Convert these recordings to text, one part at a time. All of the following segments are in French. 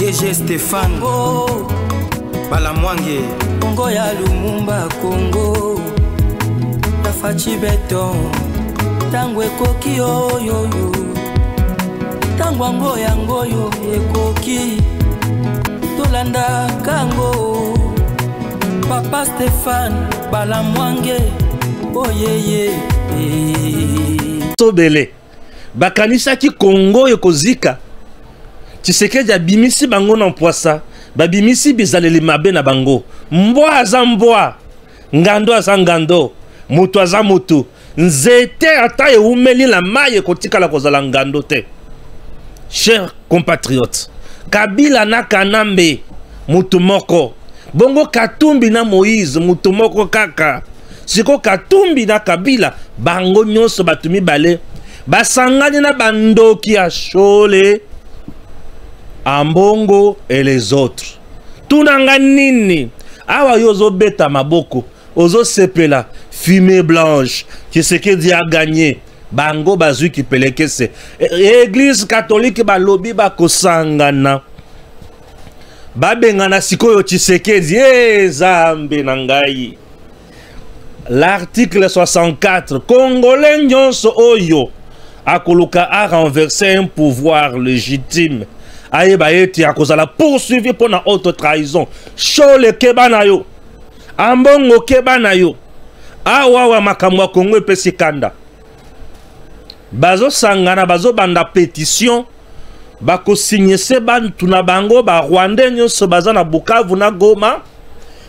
DG Stéphane Balamwange Congo ya Lumumba Congo Tafachi Beton Tangwe koki oyo Tangwango yango yo ekoki Tolanda kango Papa Stéphane Balamwange Oyeye Tobele Bakanisa ki Congo yokozika Tshisekedi abimisi bango na mpwasa babimisi bizaleli mabe na bango mbwa aza mbwa ngando aza ngando mutu aza mutu nzete ata eumeli la maye kotikala kozala ngando te. Chers compatriotes, Kabila na Kanambe mutu moko bongo Katumbi na Moïse mutu moko kaka siko Katumbi na Kabila bango nyonso batumi bale basangani na bandoki ya Shole Ambongo et les autres. Tunanga nini awa yozo beta maboko ozo sepela fumée blanche Tshisekedi a gagné bango bazui ki pelekese église catholique balobi bakosangana babengana sikoyo Tshisekedi zambe nangai. L'article 64 Congolais nyonso oyo akoluka a renversé un pouvoir légitime Aïba eti akozala poursuivi pour na haute trahison. Shole kebanayo. Ambongo kebanayo. Awawa makamwa Kongo epesi kanda. Bazo sangana bazo banda pétition. Bako signé se bantu na bango ba Rwandais nyonso baza na Bukavu na Goma.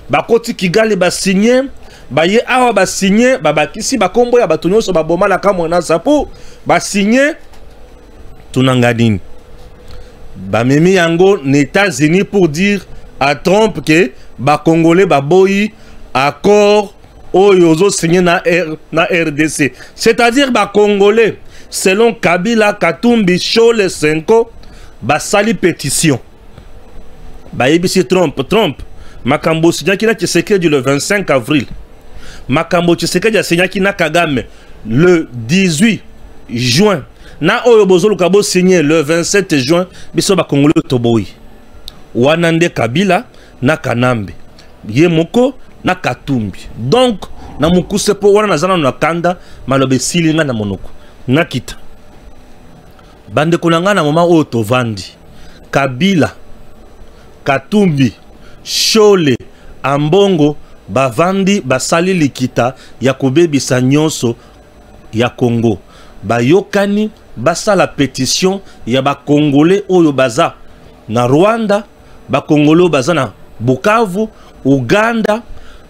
Bakoti Kigali ba signé. Baye awa ba signé babakisi bakombo ya bato nyonso baboma la kamona sapo ba signé tunangadini. Bamemi yango aux États-Unis pour dire à Trump que ba Congolais ba boyi accord oyozo signé na RDC. C'est-à-dire ba Congolais selon Kabila Katumbi Shole Senko ba sali pétition. Ba yebisi Trump makambo signaki na Tshisekedi le 25 avril. Makambo Tshisekedi signaki na Kagame le 18 juin. Na oyo bozolu kabo signé le 27 juin biso ba Congolais toboyi wanande Kabila na Kanambe ye moko na Katumbi. Donc na mukuse po wana nazana na kanda malobe silinga na monoko nakita bande konanga na moma oyo tovandi Kabila Katumbi Shole Ambongo bavandi basali likita ya kobebisa nyonso ya Congo bayokani basa la pétition ya ba Congolais oyo baza na Rwanda ba Congolais baza na Bukavu Uganda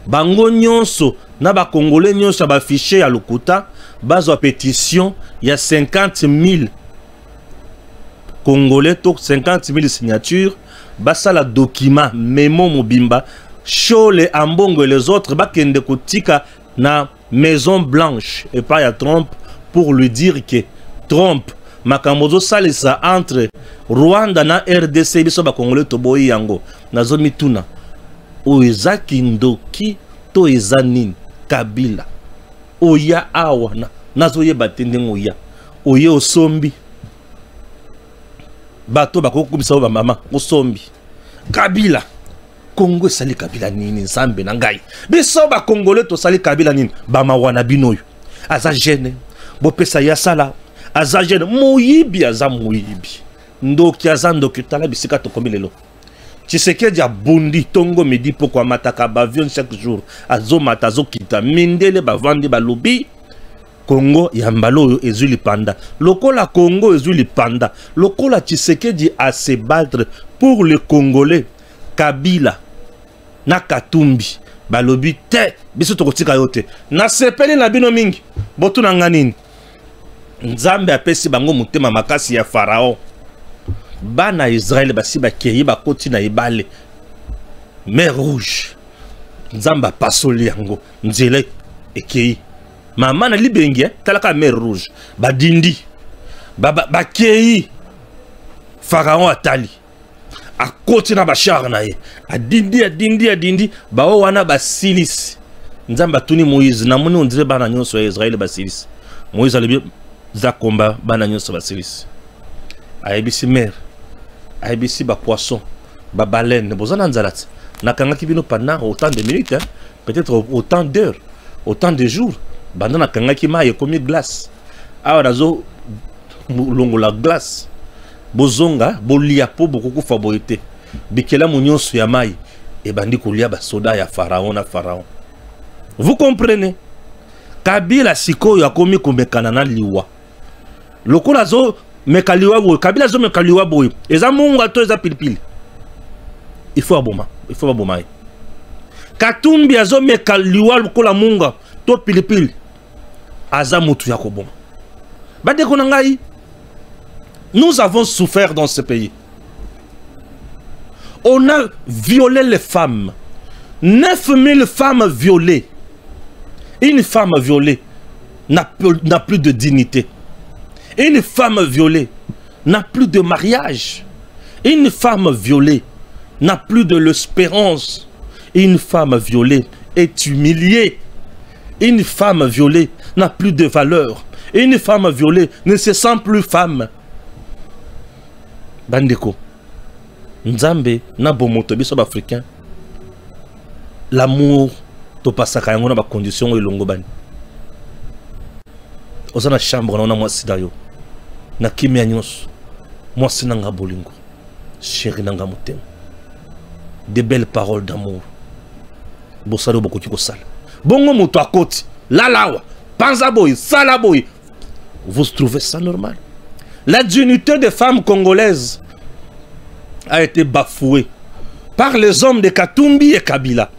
bango nyonso na ba Congolais nyonso ba fichier ya lokuta bazo pétition ya 50 000 Congolais to 50 000 signatures basa la document memo mobimba Shole Ambongo et les autres bakende kotika na Maison Blanche et pas ya Trump pour lui dire que Trump makambozo salisa entre Rwanda na RDC biso ba Congolais toboyi yango nazo mituna oeza kindoki to eza nini Kabila oya awa nazo yeba tende ngoya oye osombi bato bakokubisa ba mama osombi Kabila Congo sali Kabila nini nzambe na ngai biso ba Congolais to sali Kabila nini ba mawana binoyo aza jeune bo pesa ya sala aza jeune moyibi aza moyibi ndoki aza ndoki tala bisika to komilelo Tshisekedi a bundi tongo midi poko mataka ba avion chaque jour azo mata zo kita mindele ba vandi ba lobi Congo ya mbalo ezuli panda lokola Congo ezuli panda lokola Tshisekedi a se battre pour le Congolais Kabila na Katumbi balobi te biso tokotika yote na sepeli na bino mingi botu na nganini Nzambe apesi bango mutema makasi ya Farao bana Israël basi bakeye bakoti na ibale mer rouge Nzamba pasoli yango nzele ekei mama na libengi talaka mer rouge badindi bakei Pharaon atali akoti na bashar na ye adindi bao wana basilis Nzamba tuni Moïse na moni ondire bana nyonso ya Israël basilis Moïse alibi za komba bana nyonso basilis ayebisi mer Aibisi ba poisson, ba baleine, bozana nzalat. Nakanga ki bino pendant autant de minutes, hein? Peut-être autant d'heures, autant de jours. Banda nakanga ki ma comme glace. Awa nazo longo la glace. Bozonga, bolia po beaucoup favorité. Bikela munyosu ya mai et bandi kolia ba soda ya pharaon na pharaon. Vous comprenez? Kabila siko ya komi komekana na liwa. Lokola zo mekaliwa boy, Kabila zo mekaliwa boy. Eza munga to eza pilipili. Il faut aboma, il faut aboma. Katumbi azo mekaliwa lokola munga to pilipili. Aza mutu ya koboma. Bade konangai. Nous avons souffert dans ce pays. On a violé les femmes. 9000 femmes violées. Une femme violée n'a plus de dignité. Une femme violée n'a plus de mariage. Une femme violée n'a plus de l'espérance. Une femme violée est humiliée. Une femme violée n'a plus de valeur. Une femme violée ne se sent plus femme. Bandeko, Nzambe na bomoto biso africain. L'amour to pasaka yango na ba condition elongo bani. Ozana chambre na mwasi dayo. Na kimia nyonso. Mwasi nanga bolingo. Chéri nanga motema. De belles paroles d'amour. Bosalo bokoki ko sala. Bongo moto akoti. Lalawa. Panza boy, sala boy. Vous trouvez ça normal? La dignité des femmes congolaises a été bafouée par les hommes de Katumbi et Kabila.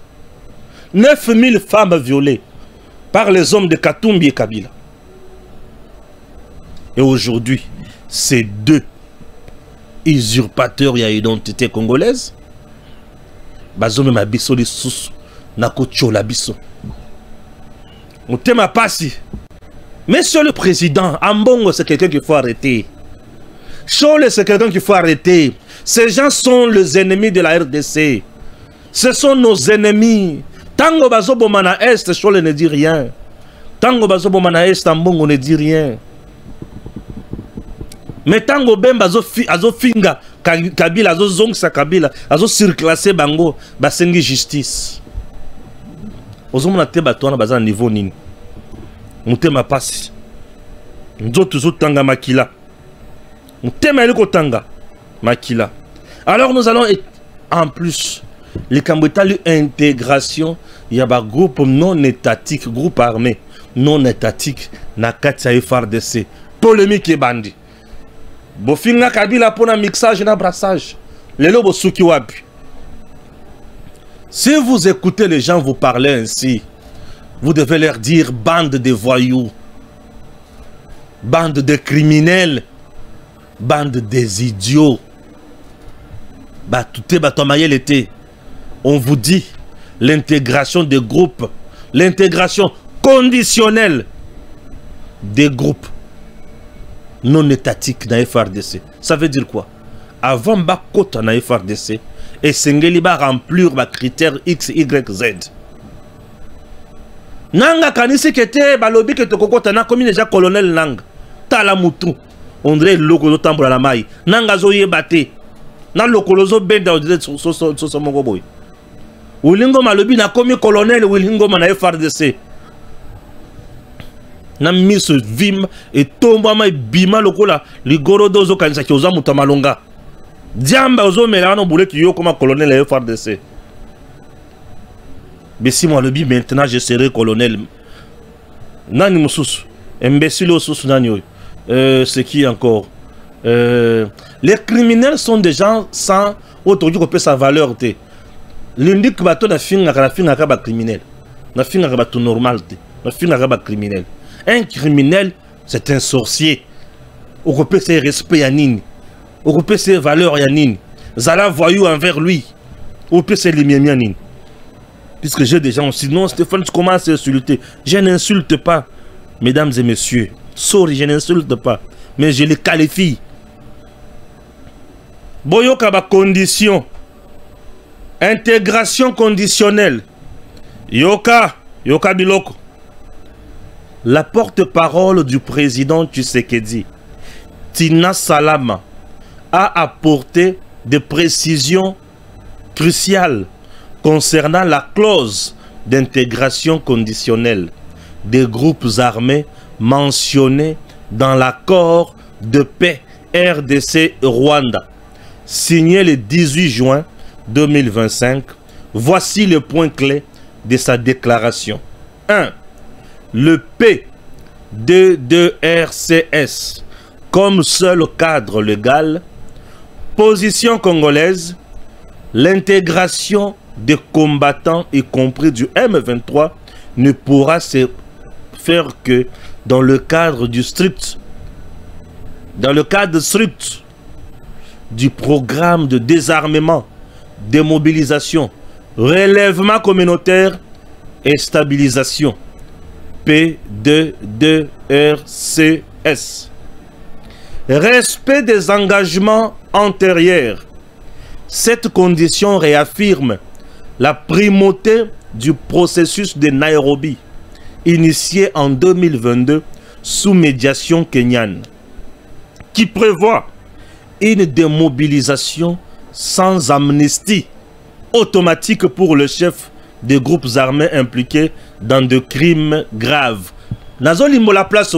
9000 femmes violées par les hommes de Katumbi et Kabila. Et aujourd'hui, ces deux usurpateurs à identité congolaise, bazome mabiso li susu nako chola biso. Motema pasi. Monsieur le Président, Ambongo, c'est quelqu'un qu'il faut arrêter. Chole, c'est quelqu'un qu'il faut arrêter. Ces gens sont les ennemis de la RDC. Ce sont nos ennemis. Tango bazo bomana est, Chole ne dit rien. Tango bazo bomana est, Ambongo ne dit rien. Mais tango ben bazo finga Kabila, azo zong sa Kabila, azo surclasser bango, basengi justice. Ozo mona te batona baza niveau nini. Mutema pasi. Nzoto zo tanga makila. Mutema eliko tanga makila. Alors nous allons en plus les Cambodgiens intégration, il y a un groupe non étatique, groupe armé non étatique na kati FARDC. Polémique et bandi. Bofinga Kabila pour un mixage na brassage. Lelo bosuki wapi. Si vous écoutez les gens vous parler ainsi, vous devez leur dire bande de voyous, bande de criminels, bande des idiots. On vous dit l'intégration des groupes, l'intégration conditionnelle des groupes non étatiques dans FARDC. Ça veut dire quoi? Avant Bakota dans FARDC, et Sengeli va remplir les critères X, Y, Z. Nanga kanisi kete balobi ke tokokota na komi déjà colonel Nang tala mutu on dirait lokolo tambola la mai nanga zo yebate na lokolo zo benda on dirait so mongo boy Wilingo malobi na komi colonel Wilingo na FARDC na miso vim et tomba mai bima lokola ligoro dozo kanisa ki oza muta malonga diamba ozo melano boule ki yo comme colonel FARDC. Mais si moi le bi maintenant je serai colonel. Nani mususu. Imbécile osusu nani. C'est qui encore? Les criminels sont des gens sans autre qui peut sa valeur. L'unique bateau na finga ba criminel. Na finga ba tout normal. Na finga ba criminel. Un criminel c'est un sorcier. On peut ses respect à nini. On peut ses valeurs à nini. Zala voyou envers lui. On peut ses limiers à nini. Puisque j'ai des gens aussi, non Stéphane, tu commences à insulter. Je n'insulte pas, mesdames et messieurs. Sorry, je n'insulte pas. Mais je les qualifie. Boyoka ba condition. Intégration conditionnelle. Yoka Biloko. La porte-parole du président Tshisekedi, Tina Salama, a apporté des précisions cruciales concernant la clause d'intégration conditionnelle des groupes armés mentionnés dans l'accord de paix RDC-Rwanda, signé le 18 juin 2025. Voici le point clé de sa déclaration. 1. Le P22RCS comme seul cadre légal. Position congolaise. L'intégration des combattants, y compris du M23, ne pourra se faire que dans le cadre strict du programme de désarmement, démobilisation, relèvement communautaire et stabilisation P22RCS. Respect des engagements antérieurs. Cette condition réaffirme la primauté du processus de Nairobi, initié en 2022 sous médiation kenyane, qui prévoit une démobilisation sans amnistie automatique pour le chef des groupes armés impliqués dans de crimes graves. Nazolimo la place.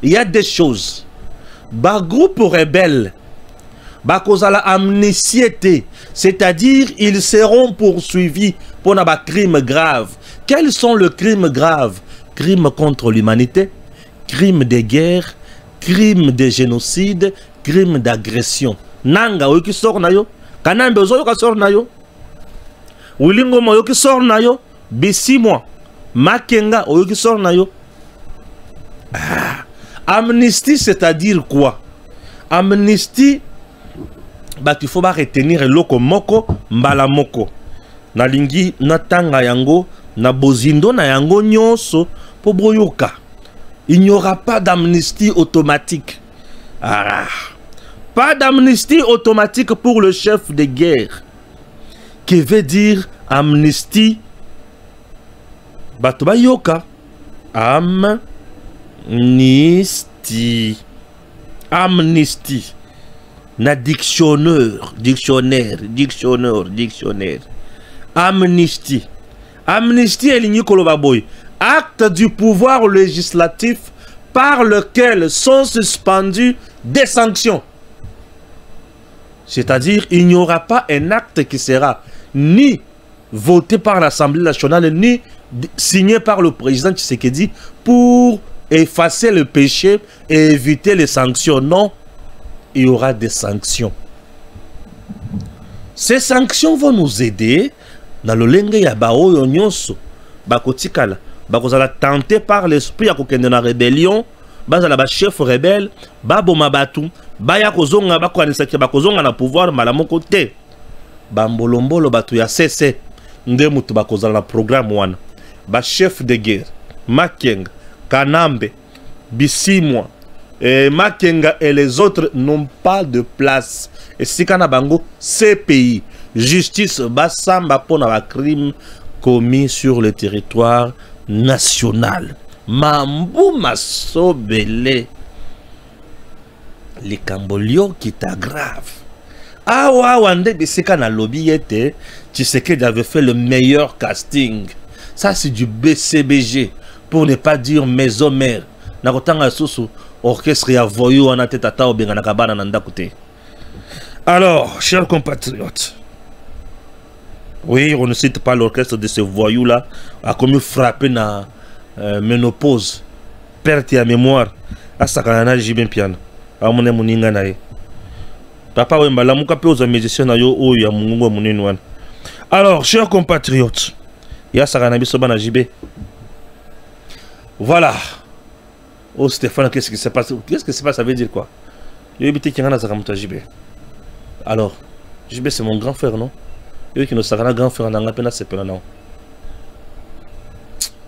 Il y a des choses. Ba groupe rebelle, ba kozala amnistiété, c'est-à-dire ils seront poursuivis pour des crimes graves. Quels sont les crimes graves? Crimes contre l'humanité, crimes de guerre, crimes de génocide, crimes d'agression. Nanga oyoki sort na yo, kanambe ozoyoka sort na yo, Wilingo oyoki sort na yo, Bisimwa, Makenga oyoki sort na yo. Amnistie, c'est-à-dire quoi? Amnistie, bah il faut pas retenir loko moko mbala moko. Na lingi na tanga yango na bozindo na yango nyonso po boyoka. Il n'y aura pas d'amnistie automatique. Pas d'amnistie automatique pour le chef de guerre. Qui veut dire amnistie. Batoba yoka. Amnistie. Amnistie. Na dictionnaire. Amnistie. Amnistie est l'igni kolobaboy. Acte du pouvoir législatif par lequel sont suspendues des sanctions. C'est-à-dire, il n'y aura pas un acte qui sera ni voté par l'Assemblée nationale, ni signé par le président Tshisekedi pour effacer le péché et éviter les sanctions. Non, il y aura des sanctions. Ces sanctions vont nous aider dans le lenge ya bao nyonso bakotikala bakozala tenté par l'esprit à kokende na rébellion bazala ba chef rebelle baboma batu baya kozonga bakwanisa ke bakozonga na pouvoir malamoko te bambolombolo batu ya CC nde mutu bakozala na programme wana ba chef de guerre Makenga Kanambe Bisimwa Makenga et les autres n'ont pas de place. Et si kana bango ces pays justice basamba pour les crimes commis sur le territoire national. Mambu masobele les Cambolio qui t'aggrave. Ah ouais wande bisika na lobby était Tshisekedi avait fait le meilleur casting. Ça c'est du BCBG pour ne pas dire maison mère. Na kotanga susu orchestre ya voyou en tête tata obenga na kabana na ndakute. Alors, chers compatriotes, oui, on ne cite pas l'orchestre de ce voyou-là, a comme frappé na ménopause, perte à mémoire, à Sakanana Jibin Piano, à mon moninga nae. Papa Wembala, mon capé aux musiciens na yo, ou ya mungo moninouan. Alors, chers compatriotes, ya Sakanabi Sobana Jibé. Voilà. Oh Stéphane, qu'est-ce qui se passe? Qu'est-ce que se passe? Ça veut dire quoi? Yo habité qui ngana Sakamuta Jibé. Alors, Jibé c'est mon grand frère, non? Yo qui nous sakana grand frère na ngapena sepela non.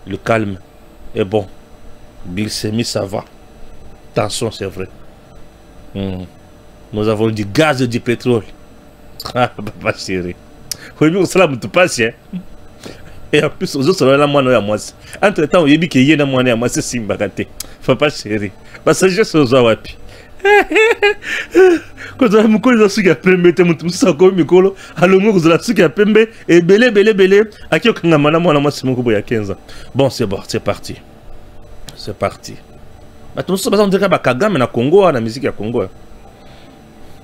Le calme est bon. Glycémie ça va. Tension c'est vrai. Nous avons du gaz et du pétrole. Ah papa chéri. Oui mais ça me tout passe hein. Et en plus aux autres là moi non ya moi. Entre temps yebi ke yena moi na moi c'est simbakate. Papa chéri. Parce que je suis wapi. kozala mokolo suki ya pembe te mutu mosusu akomi mikolo alongo kozala suki ya pembe ebele aki okangama na mwana mwasi moko boye ya 15 ans. Bon, c'est bon, c'est parti. C'est parti. Bato mosusu baza ondeka bakagame na Congo na musique ya Congo.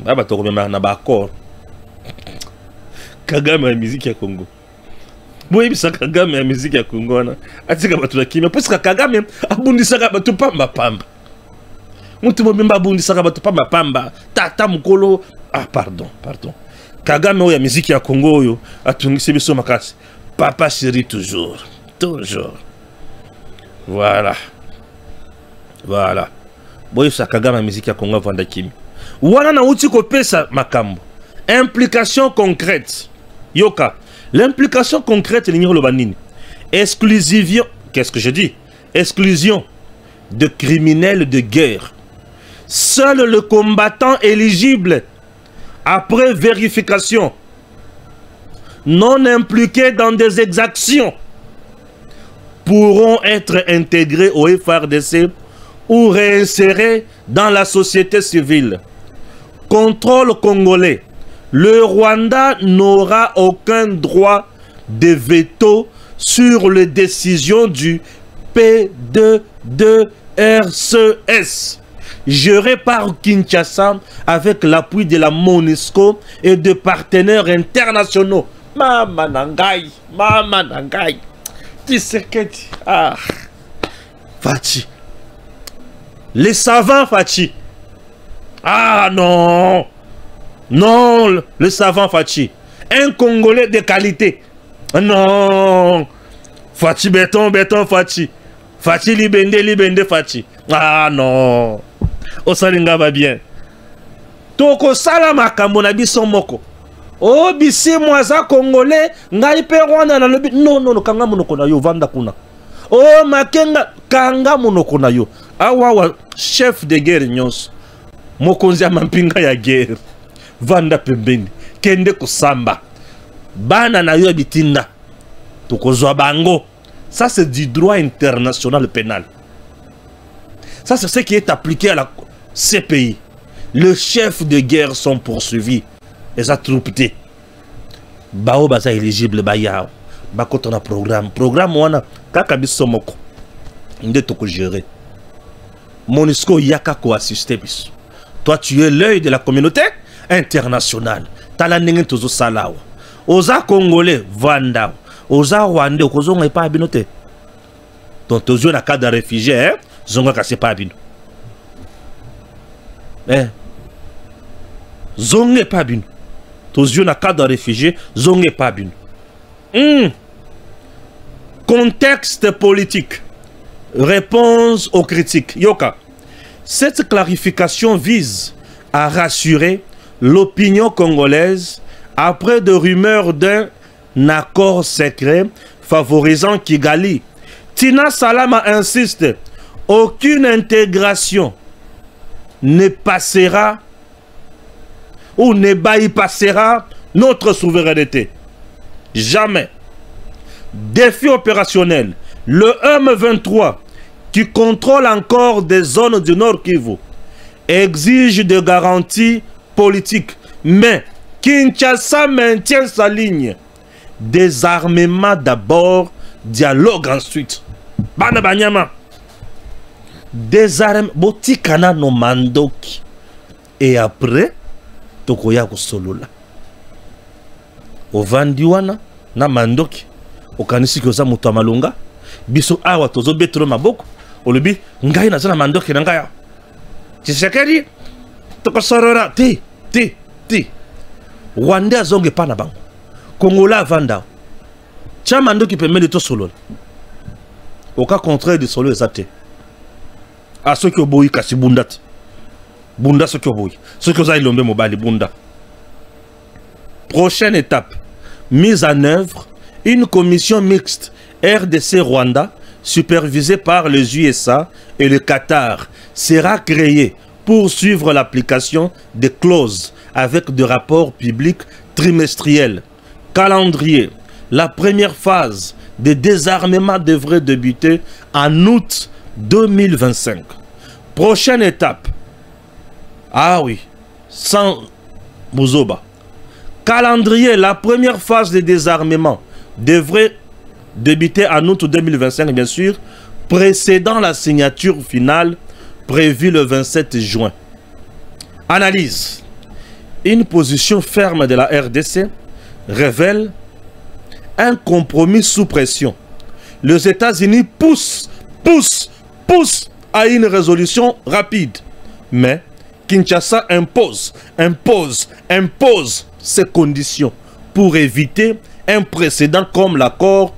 Bato komema na baaccord. Kagame ya musique ya Congo. Boye bisa Kagame ya musique ya Congo wana. Atika bato na kimia. Parce Kagame abundisaka bato pamba pamba. Mutu mobimba abundisaka bato pamba pamba. Tata mukolo. Ah pardon. Kagame oyo ya musique ya Congo oyo atungisi biso makasi. Papa chéri toujours. Voilà. Boye sa Kagame ya musique ya Congo vanda kimi. Wana na uti ko pesa makambo. Implication concrète. Yoka. L'implication concrète, exclusion, qu'est-ce que je dis? Exclusion de criminels de guerre. Seul le combattant éligible, après vérification, non impliqué dans des exactions, pourront être intégrés au FARDC ou réinsérés dans la société civile. Contrôle congolais. Le Rwanda n'aura aucun droit de veto sur les décisions du P2RCS, géré par Kinshasa avec l'appui de la MONUSCO et de partenaires internationaux. Mama Nangai, Tshisekedi, Fachi. Les savants Fachi. Ah non! Non, le savant Fachi. Un Congolais de qualité. Non. Fachi béton Fachi. Fachi libende Fachi. Ah non. Osalinga va bien. Toko salama kamona biso moko. Oh bisi mwaza Congolais ngai pe Rwanda na lobi. Non, kanga monoko na yo vanda kuna. Oh makenga kanga monoko na yo. Awa chef de guerre nyos. Mokonzi ya mampinga ya guerre. Vanda pembeni kende kusamba bana na yo bitinda tokozwa bango. Ça c'est du droit international pénal. Ça c'est ce qui est appliqué à la CPI. Les chefs de guerre sont poursuivis et attroupés. Bao baza éligible bayao bakoto na programme wana kaka biso moko nde toko gérer. MONUSCO yaka ko assister biso. Toi tu es l'œil de la communauté international. Tala ndenge tozo salawa. Oza Congolais vanda. Oza Rwandais okozonga pa binote. Donc tozo na cas de réfugié, zonga ka c'est pas bino. Zonga pas bino. Tozo na cas de réfugié, zonga pas bino. Contexte politique. Réponse aux critiques. Yoka. Cette clarification vise à rassurer l'opinion congolaise après de rumeurs d'un accord secret favorisant Kigali. Tina Salama insiste, aucune intégration ne passera ou ne bypassera notre souveraineté. Jamais. Défi opérationnel. Le M23 qui contrôle encore des zones du Nord Kivu exige des garanties politiques, mais Kinshasa maintient sa ligne. Désarmement d'abord, dialogue ensuite. Bana banyama. Désarmement, botikana no mandoki. Et après, tokoya kusolola. Ovandiwana na mandoki. Okanisi koza mutu amalunga. Biso awa tozo betro maboko. Olobi ngai na zana mandoki na ngaya. Tshisekedi tokosorora ti. Rwanda zonge pana bango. Congola vanda. Chamando qui permet de tout solo. Au cas contraire de solo exacté. À ceux qui ont boui kasi bundat. Bunda ceux qui ont boui. Ceux qui ont ilombe mobile bunda. Prochaine étape. Mise en œuvre. Une commission mixte RDC-Rwanda supervisée par les USA et le Qatar sera créée pour suivre l'application des clauses avec des rapports publics trimestriels. Calendrier. La première phase de désarmement devrait débuter en août 2025. Prochaine étape. Ah oui, sans Bouzoba. Calendrier, la première phase de désarmement devrait débuter en août 2025, bien sûr, précédant la signature finale prévue le 27 juin. Analyse. Une position ferme de la RDC révèle un compromis sous pression. Les États-Unis poussent à une résolution rapide. Mais Kinshasa impose ces conditions pour éviter un précédent comme l'accord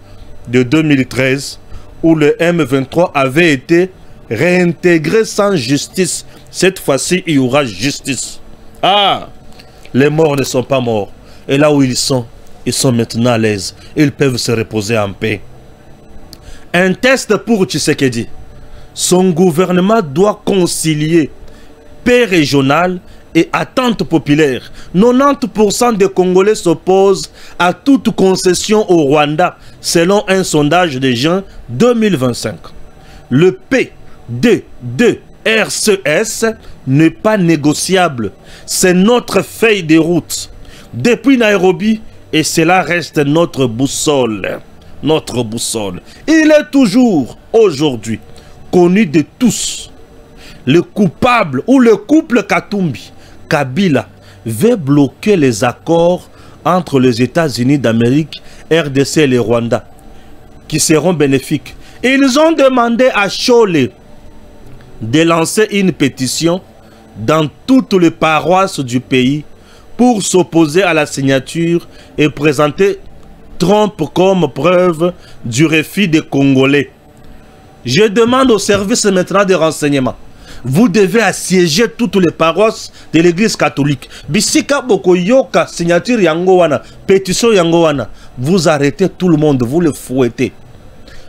de 2013 où le M23 avait été réintégré sans justice. Cette fois-ci, il y aura justice. Ah, les morts ne sont pas morts. Et là où ils sont maintenant à l'aise. Ils peuvent se reposer en paix. Un test pour Tshisekedi. Son gouvernement doit concilier paix régionale et attente populaire. 90% des Congolais s'opposent à toute concession au Rwanda, selon un sondage de juin 2025. Le P2RCS n'est pas négociable. C'est notre feuille de route. Depuis Nairobi, et cela reste notre boussole. Notre boussole. Il est toujours, aujourd'hui, connu de tous. Le coupable ou le couple Katumbi, Kabila, veut bloquer les accords entre les États-Unis d'Amérique, RDC et le Rwanda, qui seront bénéfiques. Ils ont demandé à Cholet de lancer une pétition dans toutes les paroisses du pays pour s'opposer à la signature et présenter Trump comme preuve du refus des Congolais. Je demande au service maintenant de renseignement. Vous devez assiéger toutes les paroisses de l'église catholique. Bisika Bokoyoka, signature Yangowana, pétition Yangowana. Vous arrêtez tout le monde, vous le fouettez.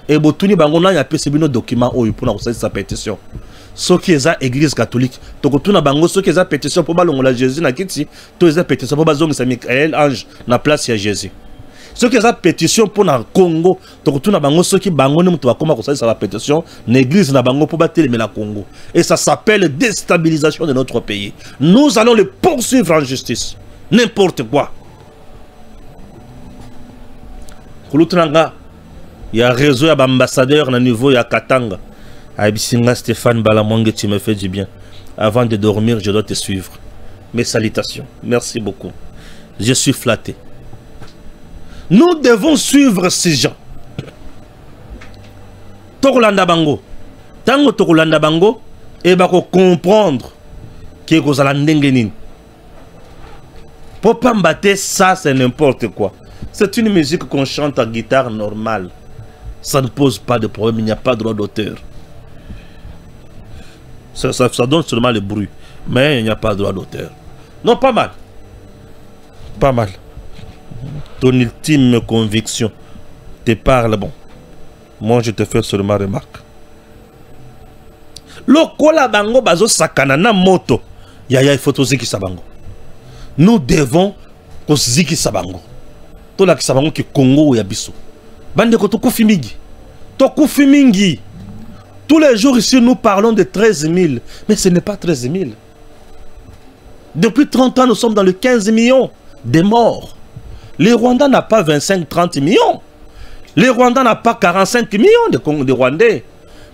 Et Botuni Bangona, il y a un document pour sa pétition. Ce qui est l'église catholique, tokotuna bango ce qui est la pétition pour balongola Jésus na kiti, to est la pétition pour bazonga sa Michael ange na place ya Jésus. Ce qui est la pétition pour na Congo, tokotuna bango ce qui bango ne mutwa koma ko sa la pétition, l'église na bango pour battre la Congo. Et ça s'appelle déstabilisation de notre pays. Nous allons le poursuivre en justice. N'importe quoi. Kulutunanga, il y a réseau ya ambassadeur na niveau ya Katanga. Abisinga Stéphane Balamongue, tu me fais du bien. Avant de dormir, je dois te suivre. Mes salutations. Merci beaucoup. Je suis flatté. Nous devons suivre ces gens. Tokolanda Bango. Tango Tokolanda Bango, et bako comprendre que vous allez n'engenin. Pour pas m'battre, ça c'est n'importe quoi. C'est une musique qu'on chante à guitare normale. Ça ne pose pas de problème, il n'y a pas de droit d'auteur. Ça donne seulement le bruit. Mais il n'y a pas de droit d'auteur. Non, pas mal. Pas mal. Ton ultime conviction te parle bon. Moi, je te fais seulement remarque. Lokola bango bazo sakana na moto. Yaya photo ziki sabango. Nous devons koziki sabango. Tola ki sabango ki Congo ya biso. Bande ko to kufi mingi. To kufi mingi. Tous les jours ici, nous parlons de 13 000. Mais ce n'est pas 13 000. Depuis 30 ans, nous sommes dans les 15 millions de morts. Le Rwanda n'a pas 25-30 millions. Le Rwanda n'a pas 45 millions de Rwandais.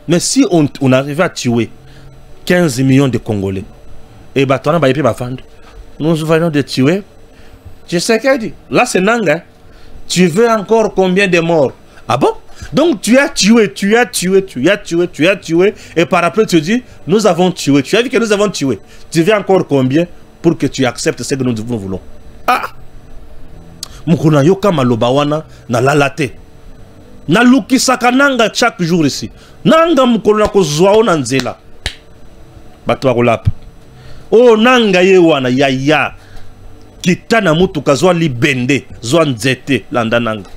Mais si on arrivait à tuer 15 millions de Congolais, et bah, nous venons de tuer. Je sais qu'elle dit. Là, c'est Nanga. Tu veux encore combien de morts? Ah bon? Donc tu as tué, et par après tu dis, nous avons tué. Tu as vu que nous avons tué. Tu veux encore combien pour que tu acceptes ce que nous voulons? Ah! Mukuna yoka malobawana na lalate. Na luki sakananga chaque jour ici. Nanga mukuna ko zwao na nzela. Bato bakolapa. Oh nanga yewana ya. Kitana mutu kazwa libende, zwa nzete landa nanga.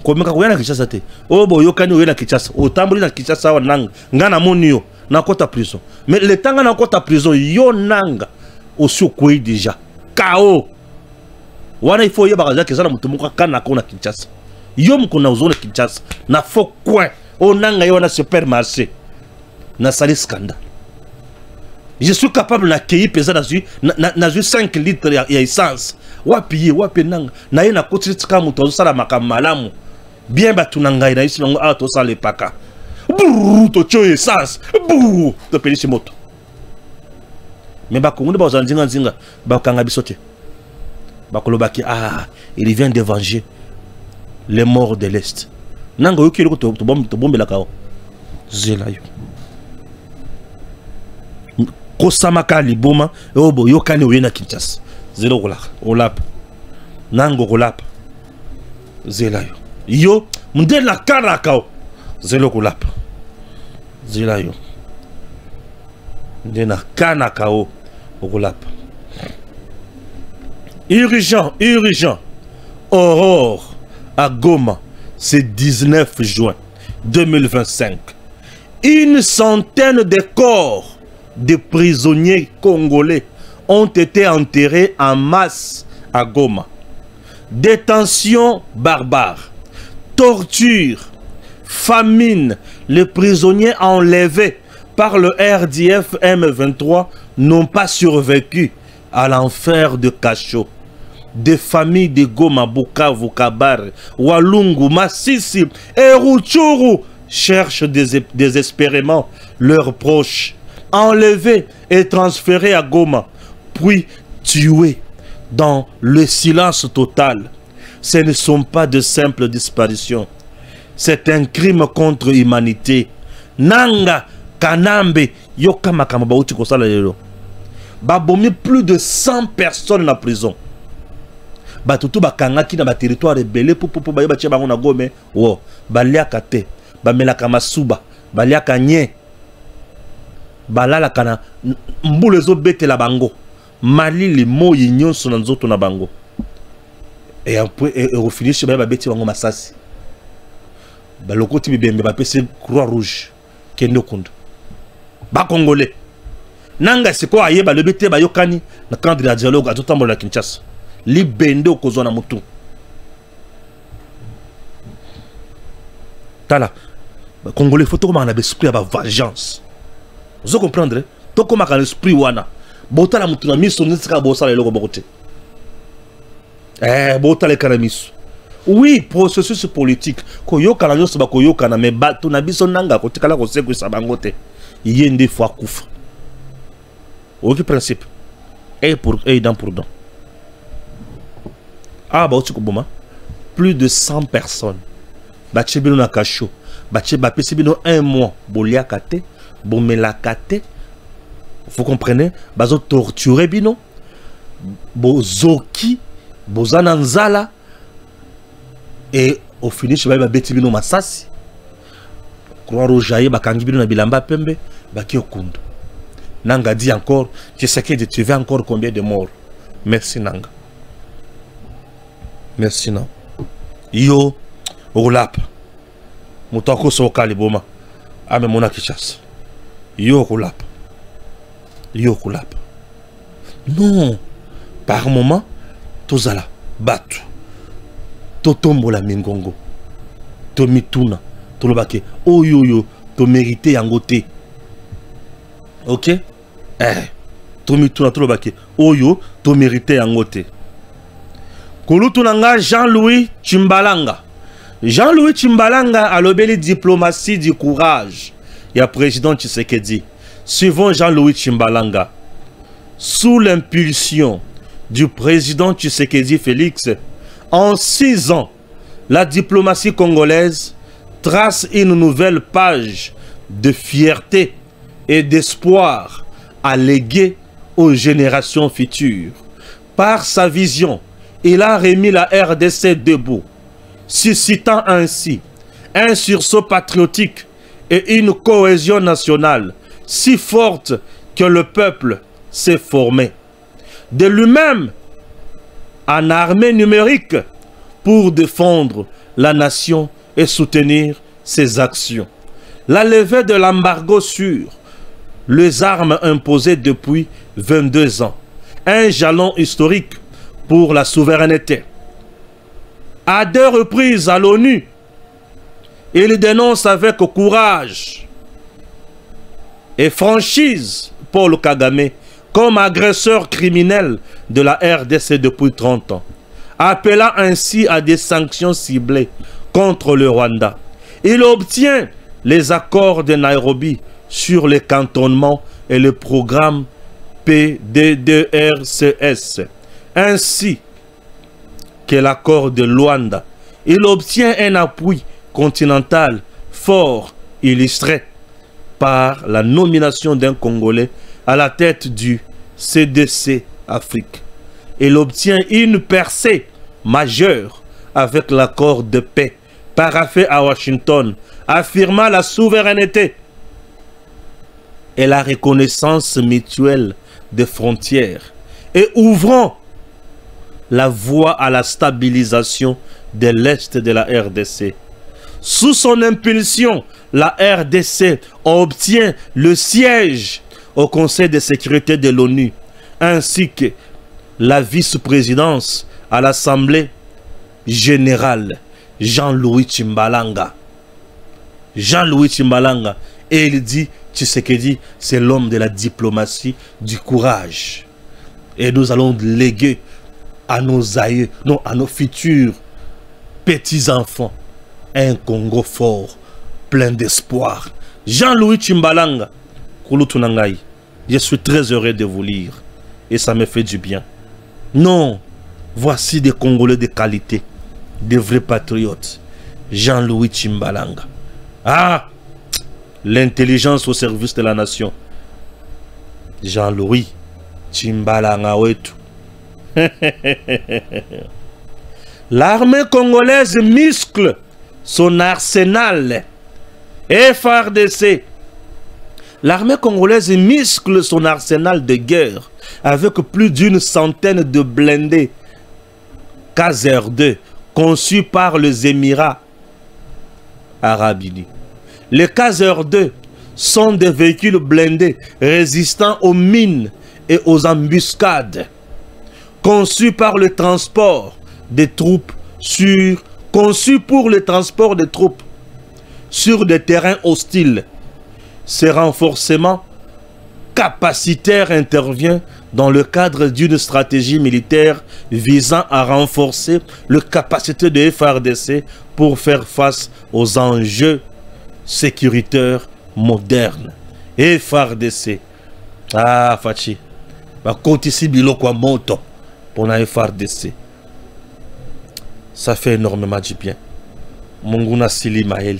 Komeka kuyana Kinshasa te. Oh boyokani oyena Kinshasa. Otamboli na Kinshasa wa nanga. Ngana monio na kota prison. Mais le tanga na kota prison yo nanga osi okwe déjà. Kao. Wana il faut yeba kaza kezana mutu muka kana kona Kinshasa. Yo mko na uzone Kinshasa. Na fo coin. O nanga yo na supermarché. Na sali scandale. Je suis capable d'accueillir pesant dans 5 litres d'essence. Wapi nanga. Na ye na koti tika muto sala makamalamu. Bien batu nanga ina isi nango ato sala paka. Brrr to cho essence. Brrr to pelisi moto. Mais ba kongo ba zanzinga nzinga ba kanga bisote. Ba kolobaki il vient de venger les morts de l'Est. Nanga yoki loko to bombe la kao. Zelayo. Kosamaka liboma obo yokani oyena Kinshasa zelo kolaka olap nango kolap zelayo yo munde la karaka zelo kolap zelayo munde na kanaka o kolap urgent Aurore à Goma c'est 19 juin 2025 une centaine de corps de prisonniers congolais ont été enterrés en masse à Goma. Détention barbare, torture, famine, les prisonniers enlevés par le RDF M23 n'ont pas survécu à l'enfer de Cachot. Des familles de Goma, Bukavu, Kabare, Walungu, Massissi et Rutshuru cherchent désespérément leurs proches, enlevés et transférés à Goma, puis tués dans le silence total. Ce ne sont pas de simples disparitions. C'est un crime contre l'humanité. Nanga, Kanambe, Yoka Makamaba, Babomi plus de 100 personnes en prison. Batutu bakangaki na ba territoire rebelle pour ba yebatia bango na Goma, wo, baliaka te, bamelaka masuba, baliaka nye. Balala kana mbule zo bete la bango mali li mo yinyon so nzoto na bango et après au finish ba beti bango masasi ba lokoti bibembe ba pese croix rouge kendo kundu ba congolais nanga siko ayeba le bete ba yokani na cadre de dialogue a tout la Kinshasa li bendo kozo na mutu tala ba congolais faut to comme on a esprit à vengeance. Vous comprenez? Tout comme un esprit wana. Bota la mutuna miso nisika bosa le logo bokote. Bota le kanamiso. Oui, processus politique. Koyoka na nyonso ba koyoka na me bato na biso nanga kotikala ko seko sa bangote. Yende fois kufa. Aucun principe. Et dans pour dans. Bah aussi boma. Plus de 100 personnes. Bache bino na kasho. Bache ba pesi bino 1 mois boliakate. Bomelakate, vous comprenez? Bazo torturer bino, bozoki, bozananzala, et au finish ba beti bino masasi. Croix rouge aye bakangi bino na bilamba pembe, baki okundu. Nanga dit encore, je sais que tu veux encore combien de morts. Merci Nanga. Merci non. Yo, olap. Mutako soka liboma. Ame mona Kinshasa. Yo kulap. Non. Par moment, tozala batu. Totombola mingongo. Tomituna. Tolobake. Oh yo. To mérité yangote. Ok? Tomituna tolobake. Oh yo. To mérité yangote. Kulutunanga Jean-Louis Tshimbalanga. Jean-Louis Tshimbalanga a l'obéli diplomatie du courage. Il y a président Tshisekedi. Suivant Jean-Louis Tshimbalanga, sous l'impulsion du président Tshisekedi Félix, en 6 ans, la diplomatie congolaise trace une nouvelle page de fierté et d'espoir à léguer aux générations futures. Par sa vision, il a remis la RDC debout, suscitant ainsi un sursaut patriotique et une cohésion nationale si forte que le peuple s'est formé de lui-même en armée numérique pour défendre la nation et soutenir ses actions. La levée de l'embargo sur les armes imposées depuis 22 ans, un jalon historique pour la souveraineté. À 2 reprises à l'ONU, il dénonce avec courage et franchise Paul Kagame comme agresseur criminel de la RDC depuis 30 ans, appelant ainsi à des sanctions ciblées contre le Rwanda. Il obtient les accords de Nairobi sur les cantonnements et le programme PDDRCS, ainsi que l'accord de Luanda. Il obtient un appui continental fort, illustré par la nomination d'un Congolais à la tête du CDC Afrique. Il obtient une percée majeure avec l'accord de paix paraphé à Washington, affirmant la souveraineté et la reconnaissance mutuelle des frontières et ouvrant la voie à la stabilisation de l'Est de la RDC. Sous son impulsion, la RDC obtient le siège au Conseil de sécurité de l'ONU, ainsi que la vice-présidence à l'Assemblée générale. Jean-Louis Tshimbalanga. Jean-Louis Tshimbalanga. Et il dit, Tshisekedi, c'est l'homme de la diplomatie, du courage. Et nous allons léguer à nos aïeux, non, à nos futurs petits-enfants, un Congo fort, plein d'espoir. Jean-Louis Tshimbalanga. Kulutunangai. Je suis très heureux de vous lire. Et ça me fait du bien. Non, voici des Congolais de qualité. Des vrais patriotes. Jean-Louis Tshimbalanga. Ah, l'intelligence au service de la nation. Jean-Louis Tshimbalanga wetu. L'armée congolaise muscle son arsenal. FARDC. L'armée congolaise muscle son arsenal de guerre avec plus d'une centaine de blindés KZR-2 conçus par les Émirats Arabes Unis. Les KZR-2 sont des véhicules blindés résistants aux mines et aux embuscades, conçus par le transport des troupes sur des terrains hostiles. Ce renforcement capacitaire intervient dans le cadre d'une stratégie militaire visant à renforcer les capacités de FARDC pour faire face aux enjeux sécuritaires modernes. FARDC. Ah, Fachi. Kotisi biloko moto pour la FARDC. Ça fait énormément du bien. Munguna Sili Maël.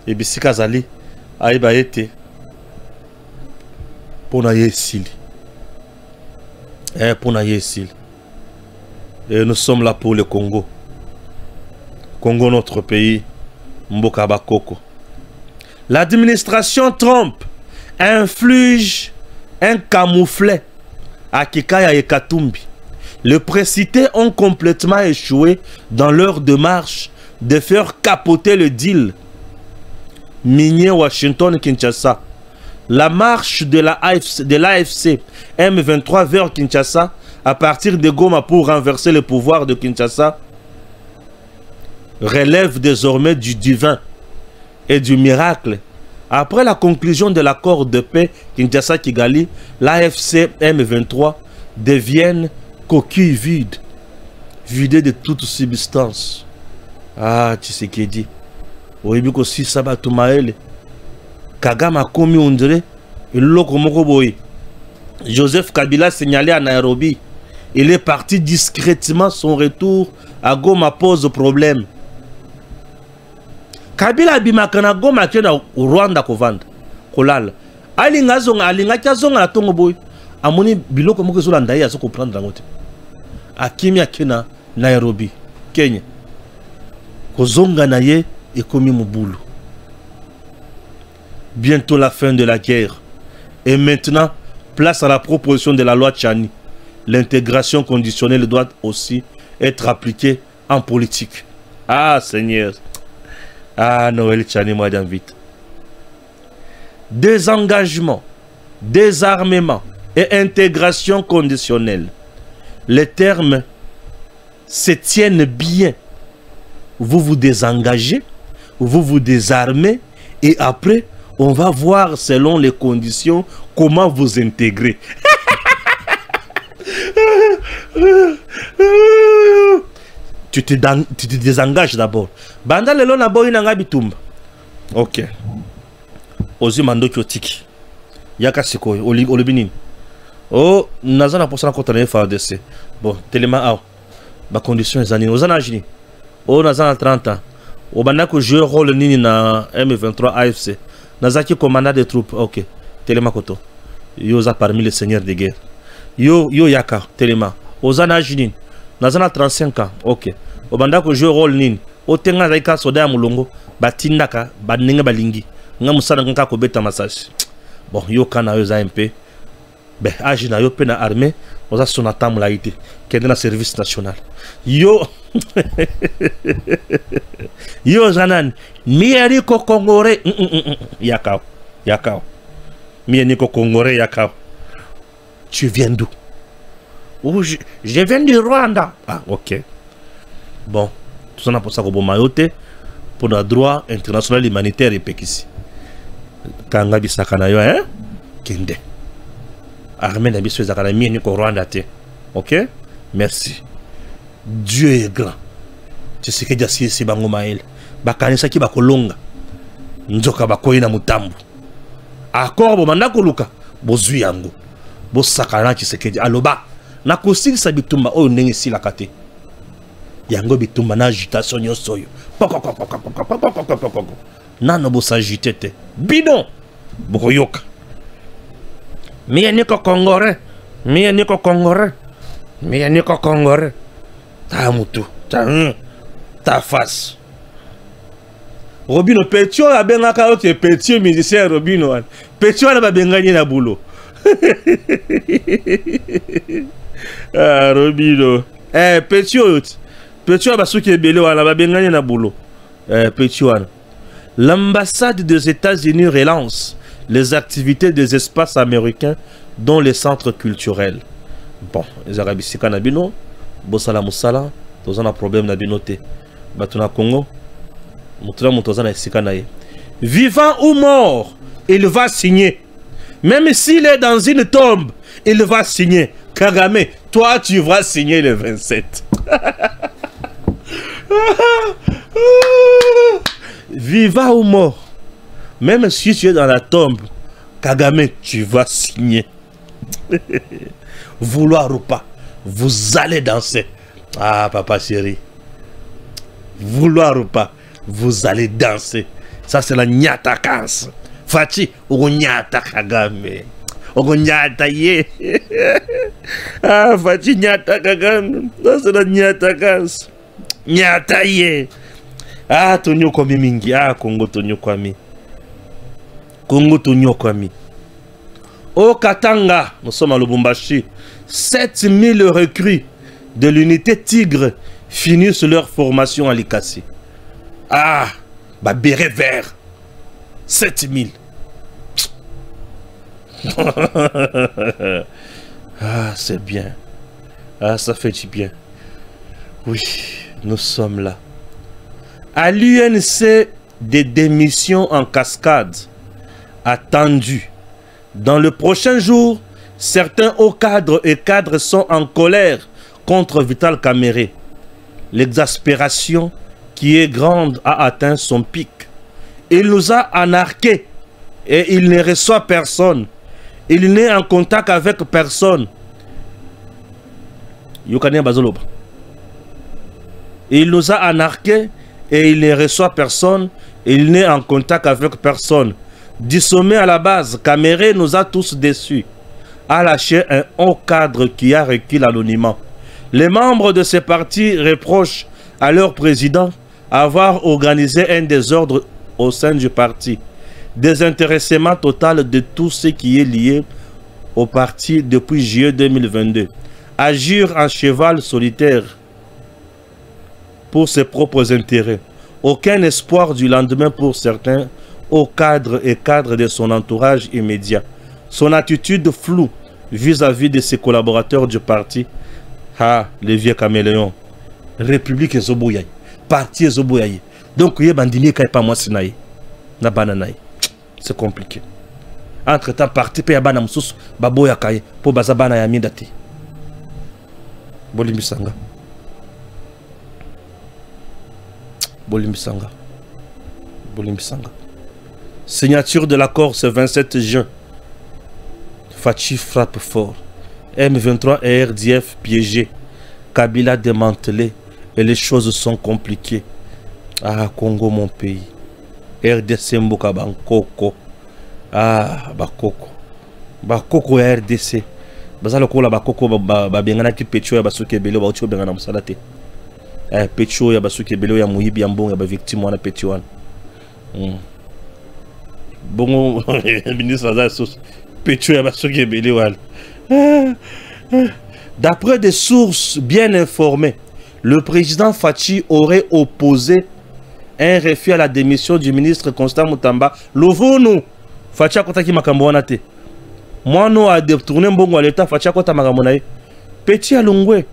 Et Bissikazali. Aïba été. Pour na Sili. Pour na Sili. Et nous sommes là pour le Congo. Congo, notre pays. Mboka Bakoko. L'administration Trump inflige un camouflet à Kikaya et Katumbi. Les précités ont complètement échoué dans leur démarche de faire capoter le deal minier Washington-Kinshasa. La marche de l'AFC M23 vers Kinshasa à partir de Goma pour renverser le pouvoir de Kinshasa relève désormais du divin et du miracle. Après la conclusion de l'accord de paix Kinshasa-Kigali, l'AFC M23 deviennent coquilles vides, vidées de toute substance. Ah, Tshisekedi. Oibiko si sabatu maele. Kagame a commis on dirait. Joseph Kabila signalé à Nairobi. Il est parti discrètement. Son retour à Goma pose problème. Kabila bimakana Goma kena Rwanda kovanda. Kolala. Alinga zonga alinga kazonga na tongo boy. Amoni biloko moko zo landa ya zo comprendre ngote. Akimia kena Nairobi, Kenya. Kozonga na ye ekomi mobulu. Bientôt la fin de la guerre. Et maintenant, place à la proposition de la loi Tchani. L'intégration conditionnelle doit aussi être appliquée en politique. Ah Seigneur. Ah Noël Tchani, moi j'invite. Désengagement, désarmement et intégration conditionnelle. Les termes se tiennent bien. Vous vous désengagez, vous vous désarmez et après, on va voir selon les conditions comment vous intégrer. Tu te désengages d'abord. Banda lelo na boy na ngabitumba. Ok. Ozi mando kyotiki. Yaka sikoy olibini. Oh, nazana pour ça contre les FARDC. Bon, tellement ah. Ba condition les années. Ozana jini. Oh, nazana 30 ans. Au banda que je rôle nini na M23 AFC. Nazaki commandant des troupes. OK. Tellement koto. Yo za parmi les seigneurs de guerre. Yo yaka tellement. Ozana jini. Nazana 35 ans. OK. Au banda que je rôle nini. O tenga zaika soda mulongo. Batindaka baninga balingi. Nga musana nka ko beta massage. Bon, yo kana yo za MP. Ben agina yo pe na armée. Oza sonata mulaite. Kende na service national. Yo yo zanan mieri ko kongore yakao mieri ko kongore yakao. Tu viens d'où? Oh, je viens du Rwanda. Ah, ok. Bon, tout ça n'a pas ça comme mayote pour le droit international humanitaire et pekisi. Kanga bisakana yo hein? Kende. Armée na biso zakana mieri ko Rwanda te. Ok? Merci. Dieu est grand. Tu sais que Dieu c'est bango mael. Bakanisa ki bakolonga. Nzoka bakoyi na mutambu. Akor bo mandako luka. Bozui yango. Bo sakana tu sais que aloba. Na kosili sa bitumba oyo ndenge sila kate. Yango bitumba na agitation nyosoyo. Nano bo s'agiter te. Bidon. Boko yoka. Miye niko Congolais. Miye niko Congolais. Miye niko Congolais. Ta mutu. Ta face. Robino Petio a benga ka ote Petio musicien Robino. Petio na ba bengani na boulot. Ah Robino. Petio ba suki ebele wana ba bengani na boulot. Petio. L'ambassade des États-Unis relance les activités des espaces américains dont les centres culturels. Bon, les Arabes Sikanabino, Bosala Moussala, tous un problème na binoté. Batuna Congo, Moutona Sikanaye. Vivant ou mort, il va signer. Même s'il est dans une tombe, il va signer. Kagame, toi tu vas signer le 27. Vivant ou mort, même si tu es dans la tombe, Kagame, tu vas signer. Vouloir ou pas, vous allez danser. Ah, papa chéri. Vouloir ou pas, vous allez danser. Ça, c'est la nyata kans. Fati, ou nyata Kagame. Ou nyata ye. Ah, Fati nyata Kagame. Ça, c'est la nyata kans. Nyata ye. Ah, Tonyo Kwami mingi. Ah, Congo Tonyo Kwami. Congo Tonyo Kwami. Au Katanga, nous sommes à Lubumbashi. 7000 recrues de l'unité Tigre finissent leur formation à Likasi. Ah, bah béret vert. 7000. Ah, c'est bien. Ah, ça fait du bien. Oui, nous sommes là. À l'UNC, des démissions en cascade attendues. Dans le prochain jour, certains hauts cadres et cadres sont en colère contre Vital Kamerhe. L'exaspération qui est grande a atteint son pic. Il nous a anarqués et il ne reçoit personne. Il n'est en contact avec personne. Il nous a anarqués et il ne reçoit personne. Il n'est en contact avec personne. Du sommet à la base, Kamerhe nous a tous déçus. A lâché un haut cadre qui a requis l'anonymat. Les membres de ces partis reprochent à leur président avoir organisé un désordre au sein du parti. Désintéressement total de tout ce qui est lié au parti depuis juillet 2022. Agir en cheval solitaire pour ses propres intérêts. Aucun espoir du lendemain pour certains au cadre et cadre de son entourage immédiat. Son attitude floue vis-à-vis de ses collaborateurs du parti. Ah, les vieux caméléons. République et Zoboyaï. Parti et Zoboyaï. Donc, il y a bandini qui n'est pas moi, c'est na bananaï. C'est compliqué. entre temps parti pe ya bana mususu baboya kaye po baza bana ya minda te bolimbisanga bolimbisanga bolimbisanga signature de l'accord ce 27 juin. Fachi frappe fort. M23 et RDF piégés. Kabila démantelé. Et les choses sont compliquées. Ah, Congo, mon pays. RDC Mboka Bankoko. Ah, Bakoko. Bakoko et RDC. Bazalo kola Bakoko babengana ki pecho ya basuke belo ba ucho bengana musalate. Pecho ya basuke belo ya muhibi ya mbongo ya ba victime wana pecho wana. Bon, ministre Azas, Pétro ya basuke belo wana. D'après des sources bien informées, le président Fachi aurait opposé un refus à la démission du ministre Constant Mutamba. Lovono, Fachi a kotaki makambo wana te. Mwano a détourné mbongo à l'état, Fachi a kota makambo na ye. Petit alungwe.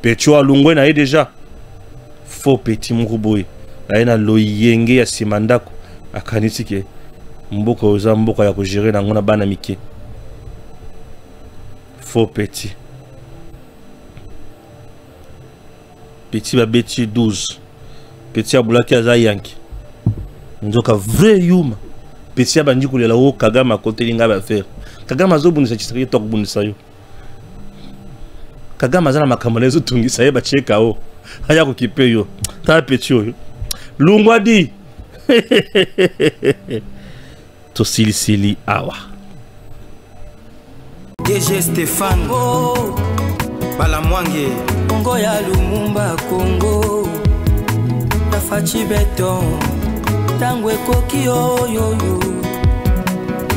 Petit alungwe na ye déjà. Faux petit mourouboui. Na ye na loyenge ya simandako. Akanisi ke mboka oza mboka ya kogere na ngona bana mike. Faux petit. Petit babeti 12. Petit abulaki aza yanki. Nzoka vrai yuma. Petit abandi kulela o Kagame akotelinga ba faire. Kagame azobunisa chisiri to kubunisa yo. Kagame azana makambo lezo tungisa ye ba cheka o. Haya ko kipe yo. Ta petit yo. Lungwa di. To sili awa. DG Stéphane Balamwange Congo ya Lumumba Congo Fachi beton Tango ekoki yo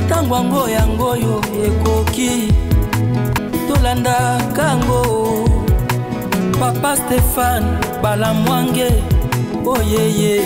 Tango ango yango yo ekoki Tolanda kango Papa Stéphane Balamwange oh yeah